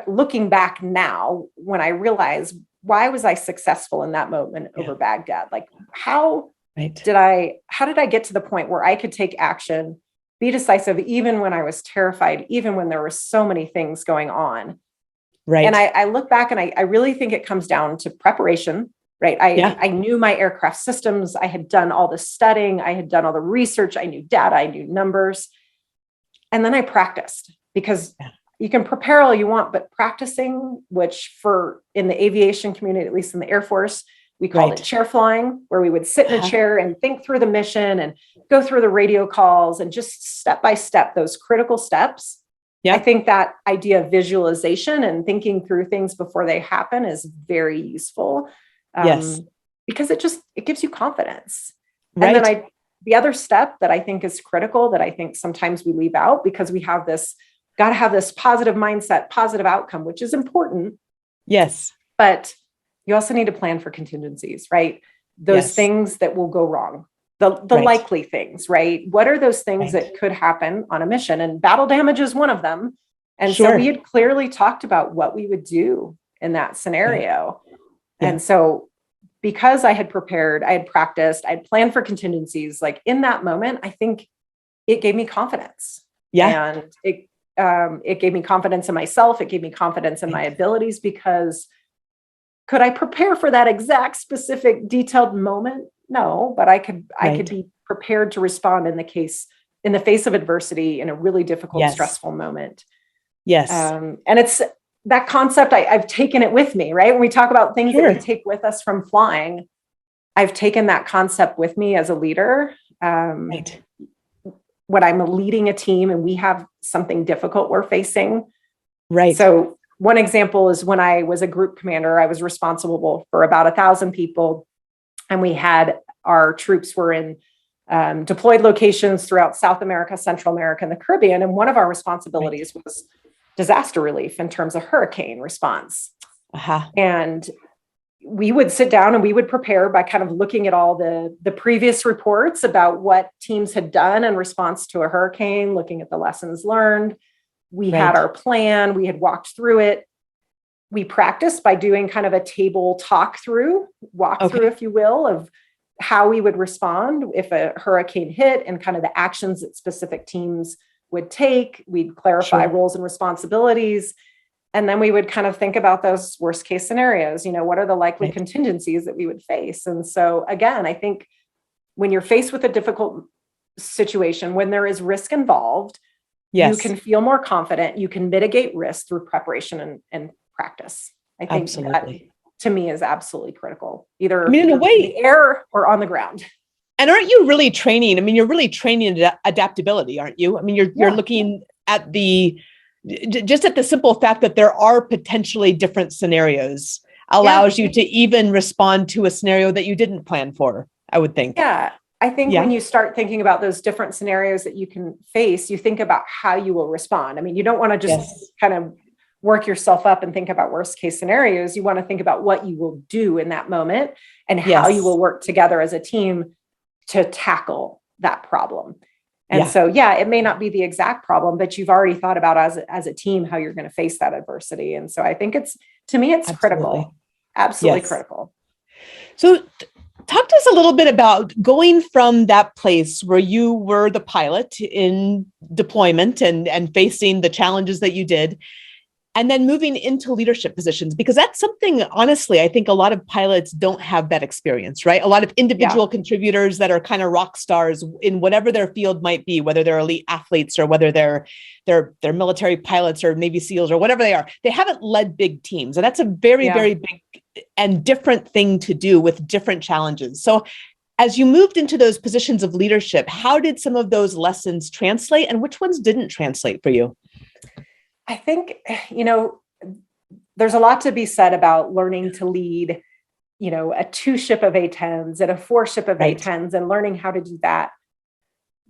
looking back now, when I realize, why was I successful in that moment over Baghdad? Like how did I get to the point where I could take action, be decisive, even when I was terrified, even when there were so many things going on? Right. And I look back and I really think it comes down to preparation, right? I knew my aircraft systems. I had done all the studying. I had done all the research. I knew data. I knew numbers. And then I practiced, because you can prepare all you want, but practicing, which in the aviation community, at least in the Air Force, we call it chair flying, where we would sit in a chair and think through the mission and go through the radio calls and just step by step, those critical steps. I think that idea of visualization and thinking through things before they happen is very useful. Because it gives you confidence. And then the other step that I think is critical, that I think sometimes we leave out, because we have got to have this positive mindset, positive outcome, which is important. Yes. But you also need to plan for contingencies, right? Those things that will go wrong, the likely things, right? What are those things that could happen on a mission? And battle damage is one of them. And so we had clearly talked about what we would do in that scenario. And so because I had prepared, I had practiced, I'd planned for contingencies, like in that moment, I think it gave me confidence. And it gave me confidence in myself. It gave me confidence in my abilities, because could I prepare for that exact specific detailed moment? No, but I could be prepared to respond in the face of adversity in a really difficult, stressful moment. And it's that concept. I've taken it with me, right? When we talk about things that we take with us from flying, I've taken that concept with me as a leader. When I'm leading a team and we have something difficult we're facing. So one example is when I was a group commander, I was responsible for about 1,000 people. And we had our troops were in deployed locations throughout South America, Central America, and the Caribbean. And one of our responsibilities was disaster relief in terms of hurricane response. And we would sit down and we would prepare by kind of looking at all the previous reports about what teams had done in response to a hurricane, looking at the lessons learned. We had our plan. We had walked through it. We practiced by doing kind of a table walkthrough, if you will, of how we would respond if a hurricane hit and kind of the actions that specific teams would take. We'd clarify roles and responsibilities. And then we would kind of think about those worst case scenarios. What are the likely contingencies that we would face? And so again, I think when you're faced with a difficult situation, when there is risk involved, you can feel more confident. You can mitigate risk through preparation and practice. I think that, to me, is absolutely critical, either in a way, in the air or on the ground. And aren't you really training? I mean, you're really training adaptability, aren't you? I mean, you're looking at just at the simple fact that there are potentially different scenarios allows you to even respond to a scenario that you didn't plan for, I would think. I think when you start thinking about those different scenarios that you can face, you think about how you will respond. I mean, you don't want to just kind of work yourself up and think about worst case scenarios. You want to think about what you will do in that moment and how you will work together as a team to tackle that problem. And so, it may not be the exact problem, but you've already thought about as a team, how you're going to face that adversity. And so I think it's critical, absolutely critical. So talk to us a little bit about going from that place where you were the pilot in deployment and facing the challenges that you did, and then moving into leadership positions, because that's something, honestly, I think a lot of pilots don't have that experience, right? A lot of individual contributors that are kind of rock stars in whatever their field might be, whether they're elite athletes or whether they're military pilots or Navy SEALs or whatever they are. They haven't led big teams. And that's a very, very big and different thing to do with different challenges. So as you moved into those positions of leadership, how did some of those lessons translate and which ones didn't translate for you? I think, there's a lot to be said about learning to lead, a 2-ship of A-10s and a 4-ship of Right. A-10s and learning how to do that.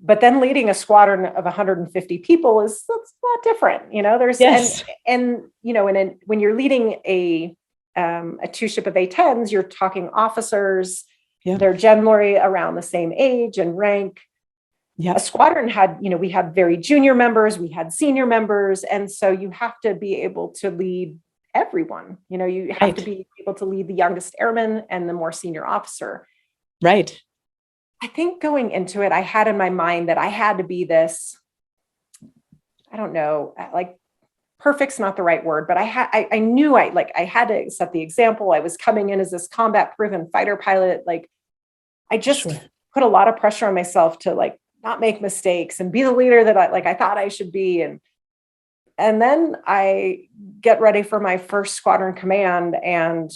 But then leading a squadron of 150 people that's a lot different. There's, Yes. and when you're leading a 2-ship of A-10s, you're talking officers. Yeah. They're generally around the same age and rank. Yeah. A squadron had, we had very junior members, we had senior members. And so you have to be able to lead everyone. You have Right. to be able to lead the youngest airman and the more senior officer. Right. I think going into it, I had in my mind that I had to be this, I don't know, like perfect's not the right word, but I knew I had to set the example. I was coming in as this combat proven fighter pilot. Like I just Sure. put a lot of pressure on myself to like not make mistakes and be the leader that I thought I should be. And then I get ready for my first squadron command. And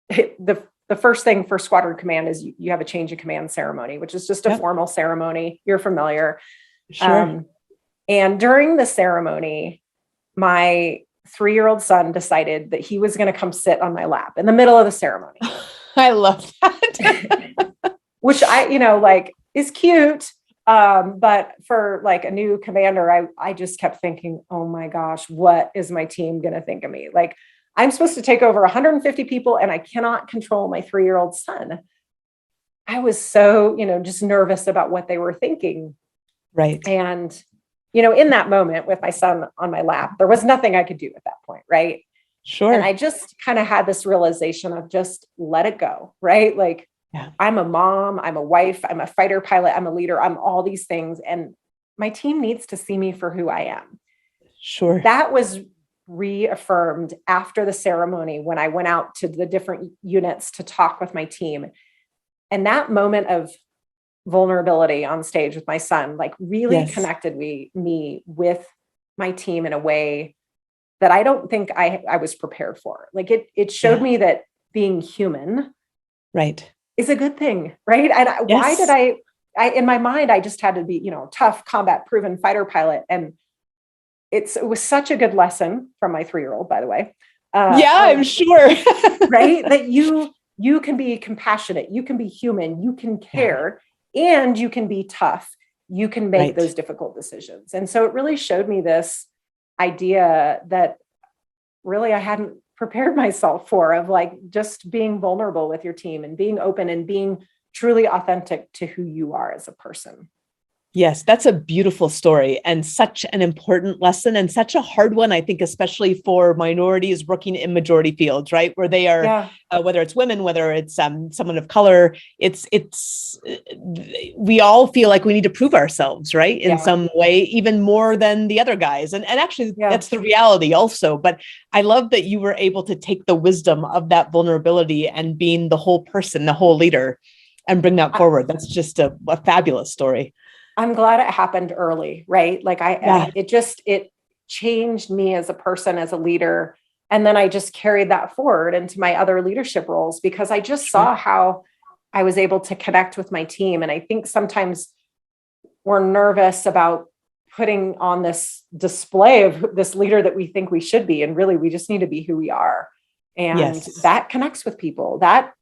the first thing for squadron command is you have a change of command ceremony, which is just a formal ceremony. You're familiar. Sure. And during the ceremony, my 3-year-old son decided that he was going to come sit on my lap in the middle of the ceremony. I love that. Which is cute. But for like a new commander, I just kept thinking, oh my gosh, what is my team going to think of me? Like I'm supposed to take over 150 people and I cannot control my 3-year-old son. I was so, just nervous about what they were thinking. Right. And, in that moment with my son on my lap, there was nothing I could do at that point. Right. Sure. And I just kind of had this realization of just let it go. Right. Like I'm a mom, I'm a wife, I'm a fighter pilot, I'm a leader, I'm all these things. And my team needs to see me for who I am. Sure. That was reaffirmed after the ceremony when I went out to the different units to talk with my team. And that moment of vulnerability on stage with my son, like really connected me with my team in a way that I don't think I was prepared for. Like it showed me that being human is a good thing. Right. And why did I, in my mind, I just had to be, tough, combat proven fighter pilot. And it was such a good lesson from my 3-year-old, by the way. I'm sure. Right. That you can be compassionate, you can be human, you can care, and you can be tough. You can make those difficult decisions. And so it really showed me this idea that really I hadn't prepared myself for, of like just being vulnerable with your team and being open and being truly authentic to who you are as a person. Yes, that's a beautiful story and such an important lesson and such a hard one, I think, especially for minorities working in majority fields, right? Where they are, whether it's women, whether it's someone of color, we all feel like we need to prove ourselves, right? In some way, even more than the other guys. And actually, that's the reality also. But I love that you were able to take the wisdom of that vulnerability and being the whole person, the whole leader, and bring that forward. That's just a fabulous story. I'm glad it happened early, right? Like it changed me as a person, as a leader. And then I just carried that forward into my other leadership roles because I just saw how I was able to connect with my team. And I think sometimes we're nervous about putting on this display of this leader that we think we should be. And really, we just need to be who we are. And that connects with people. That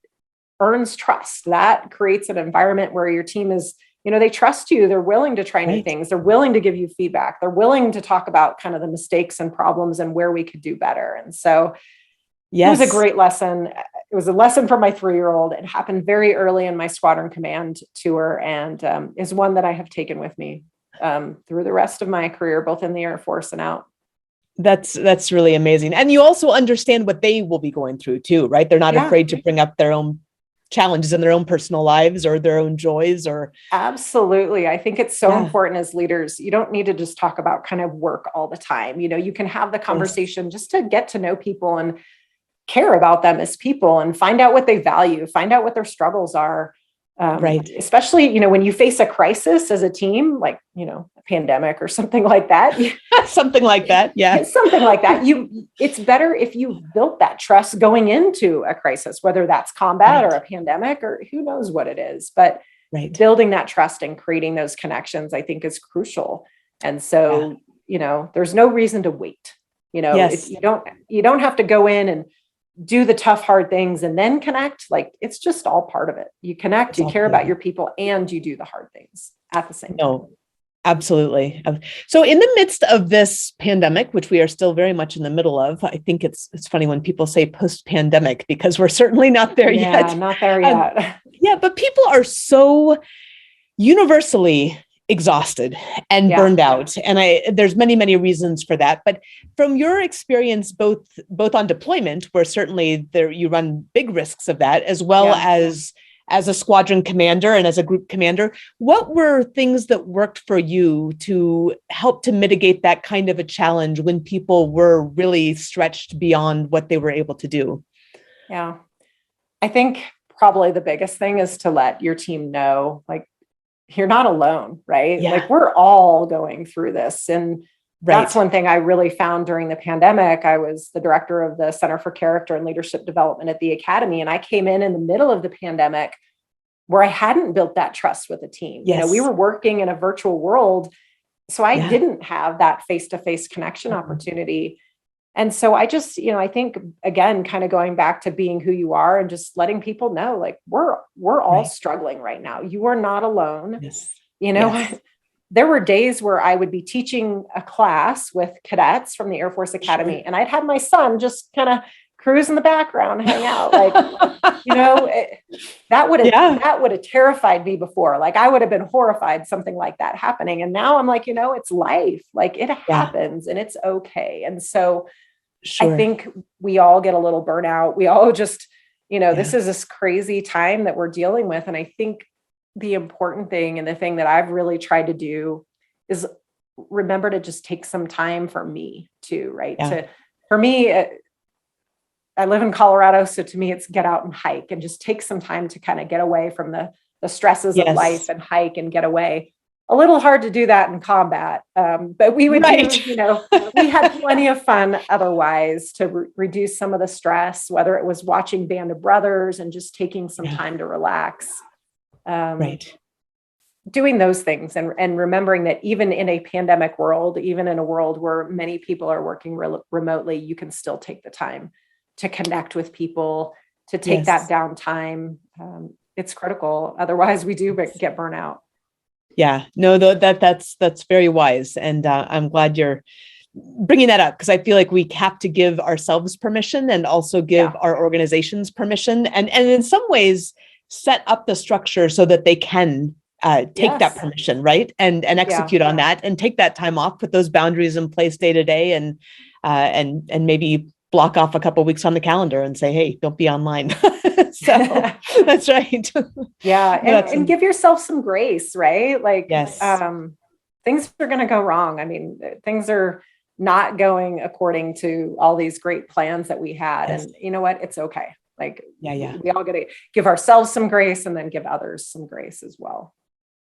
earns trust. That creates an environment where your team is, they trust you. They're willing to try new things. They're willing to give you feedback. They're willing to talk about kind of the mistakes and problems and where we could do better. And so it was a great lesson. It was a lesson for my 3-year-old. It happened very early in my squadron command tour and is one that I have taken with me through the rest of my career, both in the Air Force and out. That's really amazing. And you also understand what they will be going through too, right? They're not afraid to bring up their own challenges in their own personal lives or their own joys or. Absolutely. I think it's so important as leaders. You don't need to just talk about kind of work all the time. You can have the conversation just to get to know people and care about them as people and find out what they value, find out what their struggles are. Especially, when you face a crisis as a team, like, a pandemic or something like that. Something like that. Yeah. Something like that. It's better if you built that trust going into a crisis, whether that's combat or a pandemic or who knows what it is, but building that trust and creating those connections, I think is crucial. And so, there's no reason to wait. If you don't have to go in and do the tough, hard things and then connect. Like, it's just all part of it. You connect, you care about your people, and you do the hard things at the same time. No, absolutely. So in the midst of this pandemic, which we are still very much in the middle of, I think it's funny when people say post-pandemic, because we're certainly not there yet. Yeah, not there yet. Yeah, but people are so universally exhausted and burned out. And there's many reasons for that. But from your experience, both on deployment, where certainly you run big risks of that, as well as a squadron commander and as a group commander, what were things that worked for you to help to mitigate that kind of a challenge when people were really stretched beyond what they were able to do? Yeah, I think probably the biggest thing is to let your team know, like, you're not alone, right? Yeah. Like, we're all going through this. And that's one thing I really found during the pandemic. I was the director of the Center for Character and Leadership Development at the Academy. And I came in the middle of the pandemic where I hadn't built that trust with the team. Yes. You know, we were working in a virtual world. So I didn't have that face-to-face connection opportunity. And so I just, I think, again, kind of going back to being who you are and just letting people know, like, we're all struggling right now. You are not alone. Yes. There were days where I would be teaching a class with cadets from the Air Force Academy, and I'd have my son just kind of cruise in the background, hang out. Like, that would have terrified me before. Like, I would have been horrified something like that happening. And now I'm like, it's life. Like, it happens and it's okay. And so I think we all get a little burnout. We all just, this is this crazy time that we're dealing with. And I think the important thing, and the thing that I've really tried to do, is remember to just take some time for me too, right? For me, I live in Colorado. So to me, it's get out and hike and just take some time to kind of get away from the stresses of life and hike and get away. A little hard to do that in combat. But we would do, we had plenty of fun otherwise to reduce some of the stress, whether it was watching Band of Brothers and just taking some time to relax. Doing those things and remembering that even in a pandemic world, even in a world where many people are working remotely, you can still take the time to connect with people, to take that downtime. It's critical. Otherwise we do get burnout. Yeah, no, that's very wise. And I'm glad you're bringing that up, because I feel like we have to give ourselves permission and also give our organizations permission, and in some ways set up the structure so that they can take that permission, right? And execute on that and take that time off, put those boundaries in place day to day, and maybe block off a couple of weeks on the calendar and say, hey, don't be online. So that's right. And give yourself some grace, right? Like, things are going to go wrong. I mean, things are not going according to all these great plans that we had. And you know what? It's okay. Like, we all got to give ourselves some grace and then give others some grace as well.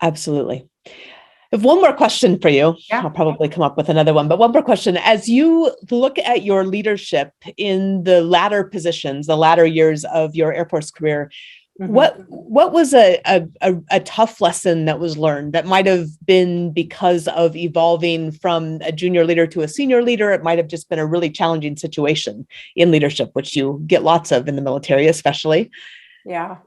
Absolutely. I have one more question for you. I'll probably come up with another one, but one more question. As you look at your leadership in the latter positions, the latter years of your Air Force career, what was a tough lesson that was learned that might have been because of evolving from a junior leader to a senior leader? It might have just been a really challenging situation in leadership, which you get lots of in the military, especially. Yeah.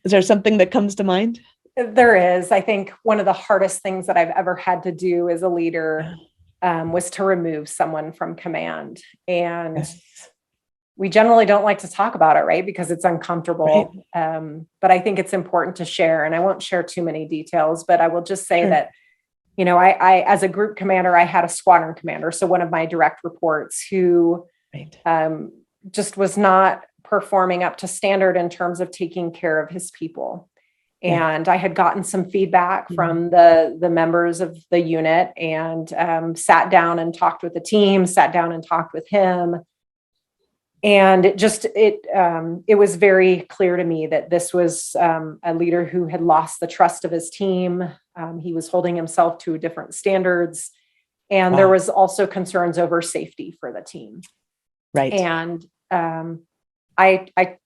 Is there something that comes to mind? There is. I think one of the hardest things that I've ever had to do as a leader was to remove someone from command. And we generally don't like to talk about it, right? Because it's uncomfortable. But I think it's important to share. And I won't share too many details, but I will just say that, I, as a group commander, I had a squadron commander. So one of my direct reports who just was not performing up to standard in terms of taking care of his people. And I had gotten some feedback from the members of the unit, and sat down and talked with the team, sat down and talked with him. And it was very clear to me that this was a leader who had lost the trust of his team. He was holding himself to different standards. And there was also concerns over safety for the team. And I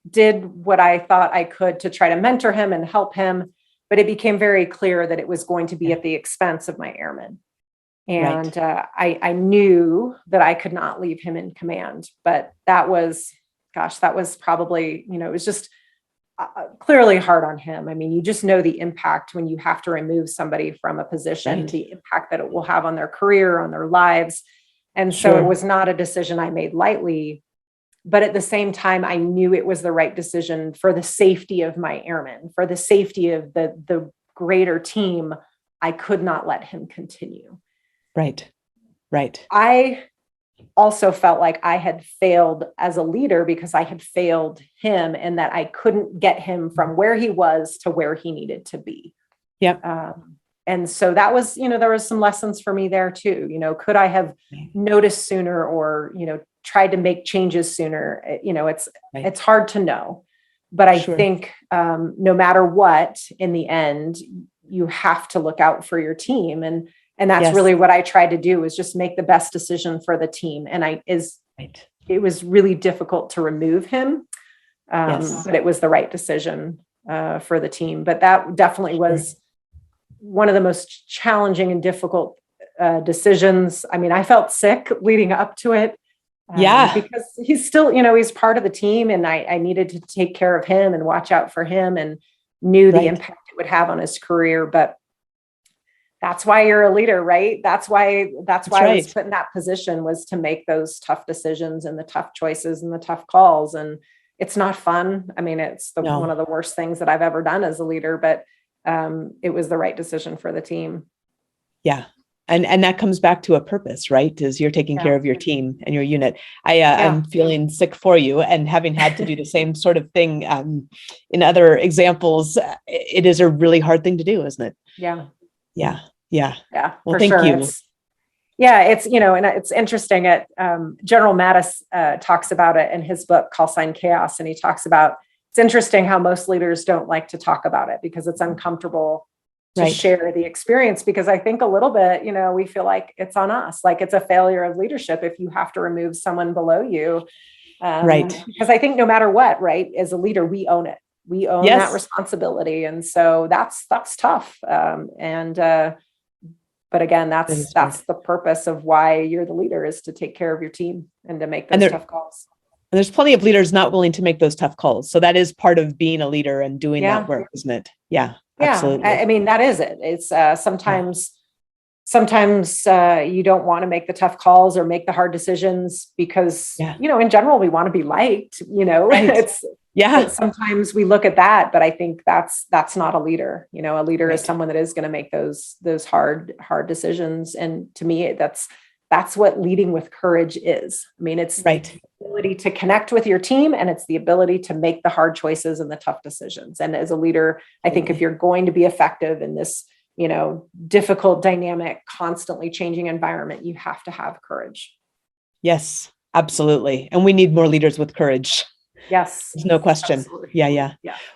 did what I thought I could to try to mentor him and help him, but it became very clear that it was going to be at the expense of my airmen. And I knew that I could not leave him in command, but that was gosh, that was probably, it was just clearly hard on him. I mean, you just know the impact when you have to remove somebody from a position, the impact that it will have on their career, on their lives. And so it was not a decision I made lightly, but at the same time, I knew it was the right decision for the safety of my airmen, for the safety of the greater team. I could not let him continue. Right. I also felt like I had failed as a leader because I had failed him and that I couldn't get him from where he was to where he needed to be. Yep. And so that was, there was some lessons for me there too. Could I have noticed sooner or, tried to make changes sooner? It's hard to know, but I think no matter what, in the end, you have to look out for your team. And that's really what I tried to do, is just make the best decision for the team. And it was really difficult to remove him, but it was the right decision for the team. But that definitely was one of the most challenging and difficult decisions. I mean, I felt sick leading up to it. Because he's still, he's part of the team, and I needed to take care of him and watch out for him, and knew the impact it would have on his career. But that's why you're a leader, right? That's why I was put in that position, was to make those tough decisions and the tough choices and the tough calls. And it's not fun. I mean, it's one of the worst things that I've ever done as a leader, but it was the right decision for the team. Yeah. And that comes back to a purpose, right? Is you're taking care of your team and your unit. I'm feeling sick for you, and having had to do the same sort of thing in other examples, it is a really hard thing to do, isn't it? Yeah. Well, thank you. And it's interesting. General Mattis talks about it in his book, Call Sign Chaos. And he talks about, it's interesting how most leaders don't like to talk about it because it's uncomfortable to share the experience, because I think a little bit, we feel like it's on us, like it's a failure of leadership if you have to remove someone below you. Because I think no matter what, as a leader, we own it. We own that responsibility. And so that's tough. But again, that's the purpose of why you're the leader, is to take care of your team and to make those tough calls. And there's plenty of leaders not willing to make those tough calls. So that is part of being a leader and doing that work, isn't it? Yeah, absolutely. I mean, that is it. It's sometimes you don't want to make the tough calls or make the hard decisions because, in general, we want to be liked, sometimes we look at that, but I think that's not a leader. A leader is someone that is going to make those hard decisions. And to me, that's what leading with courage is. I mean, it's the ability to connect with your team, and it's the ability to make the hard choices and the tough decisions. And as a leader, I think if you're going to be effective in this, difficult, dynamic, constantly changing environment, you have to have courage. Yes, absolutely. And we need more leaders with courage. Yes. There's no question. Absolutely. Yeah.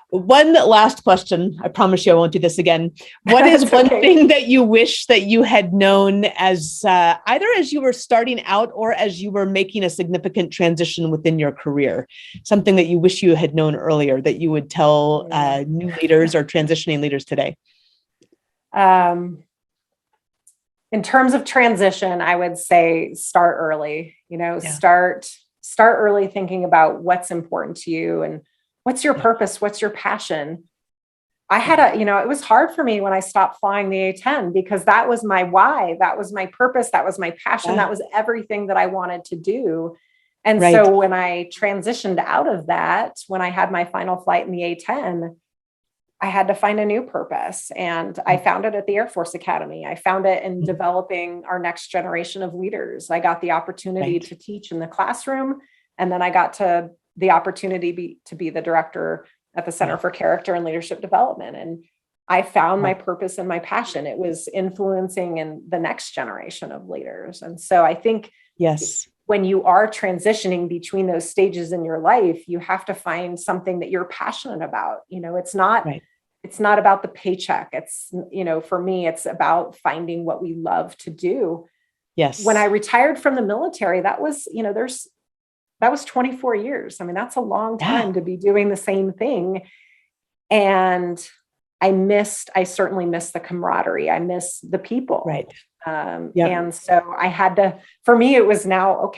One last question. I promise you I won't do this again. What is one thing that you wish that you had known as either as you were starting out or as you were making a significant transition within your career? Something that you wish you had known earlier that you would tell new leaders or transitioning leaders today? In terms of transition, I would say start early, start early thinking about what's important to you and what's your purpose, what's your passion. I had it was hard for me when I stopped flying the A-10 because that was my why, that was my purpose, that was my passion, that was everything that I wanted to do. And so when I transitioned out of that, when I had my final flight in the A-10, I had to find a new purpose. And I found it at the Air Force Academy. I found it in developing our next generation of leaders. I got the opportunity to teach in the classroom. And then I got the opportunity to be the director at the Center for Character and Leadership Development. And I found my purpose and my passion. It was influencing in the next generation of leaders. And so I think when you are transitioning between those stages in your life, you have to find something that you're passionate about. It's not about the paycheck. It's, for me, it's about finding what we love to do. Yes. When I retired from the military, that was 24 years. I mean, that's a long time to be doing the same thing. And I certainly miss the camaraderie. I miss the people. And so I had to, for me, it was now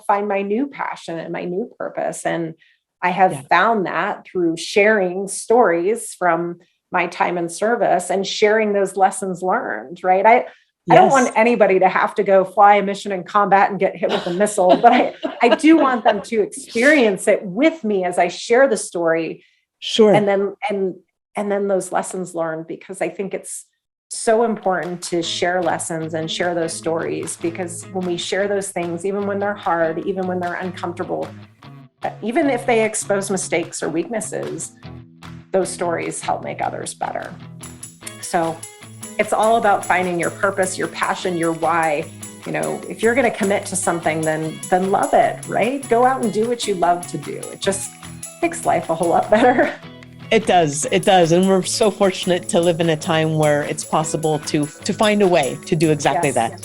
find my new passion and my new purpose. And I have found that through sharing stories from my time in service and sharing those lessons learned, right? I don't want anybody to have to go fly a mission in combat and get hit with a missile, but I do want them to experience it with me as I share the story. Sure. And then those lessons learned, because I think it's so important to share lessons and share those stories, because when we share those things, even when they're hard, even when they're uncomfortable, even if they expose mistakes or weaknesses, those stories help make others better. So it's all about finding your purpose, your passion, your why. If you're going to commit to something, then love it, right? Go out and do what you love to do. It just makes life a whole lot better. It does. And we're so fortunate to live in a time where it's possible to find a way to do exactly that.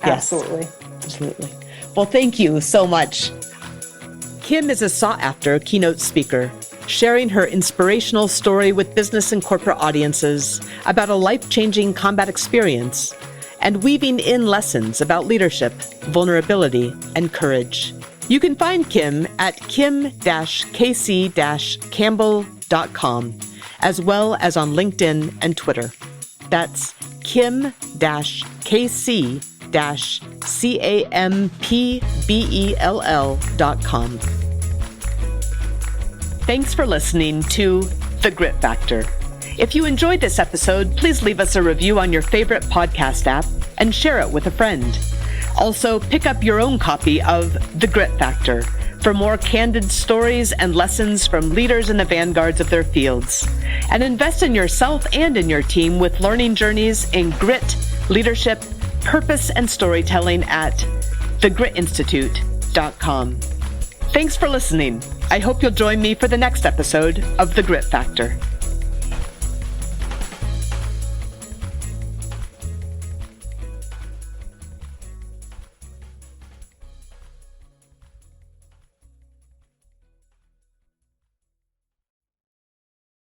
Absolutely. Absolutely. Well, thank you so much. Kim is a sought-after keynote speaker, sharing her inspirational story with business and corporate audiences about a life-changing combat experience and weaving in lessons about leadership, vulnerability, and courage. You can find Kim at kim-kc-campbell.com, as well as on LinkedIn and Twitter. That's kim-kc-campbell.com. Thanks for listening to The Grit Factor. If you enjoyed this episode, please leave us a review on your favorite podcast app and share it with a friend. Also, pick up your own copy of The Grit Factor for more candid stories and lessons from leaders in the vanguards of their fields. And invest in yourself and in your team with learning journeys in grit, leadership, purpose, and storytelling at thegritinstitute.com. Thanks for listening. I hope you'll join me for the next episode of The Grit Factor.